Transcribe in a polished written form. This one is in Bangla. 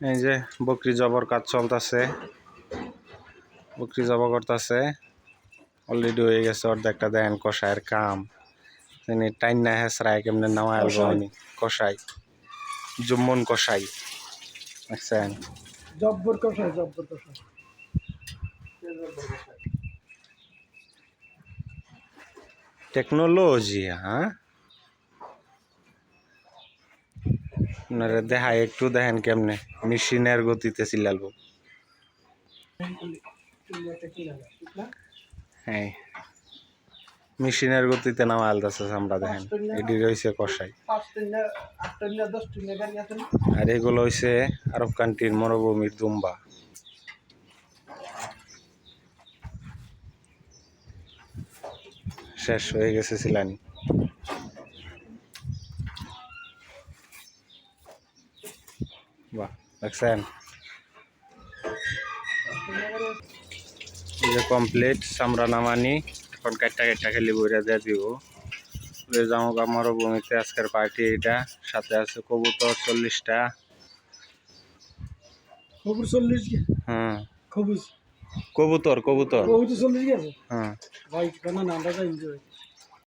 এই যে বকরি জবর কাজ চলতেছে, বকরি জবা করতেছে, অলরেডি হয়ে গেছে অর্ধেকটা। দেখেন কষায়ের কাম, তিনি টাইন না হেসরায় কেমনে নামা আলবানি কষাই, জুম্মন কষাই দেখছেন, জব্বর কষাই, জব্বর কষাই। টেকনোলজি। হ্যাঁ, আপনারা দেখায় একটু দেখেন কেমনে মেশিনের গতিতে চিল্লালবো। হ্যাঁ, মেশিনের গতিতে নামা আলতাছে আমরা দেখেন। এটি রয়েছে কষাই, আর এগুলো হয়েছে আরব কান্ট্রির মরুভূমির দুম্বা। শেষ হয়ে গেছে সিলানি। বাহ, দেখছেন এই যে কমপ্লিট চামড়া নামানি, এখন কাটটা কাটটা খেলি বইরা দিয়ে দিব। জামগা মরুভূমিতে আজকের পার্টি এটা, সাথে আছে কবুতর 40টা। খবর 40 গে। হ্যাঁ, খবর কবুতর কবুতর কবুতর 40 গেছে। হ্যাঁ। ভাই কেন না আমরা এনজয়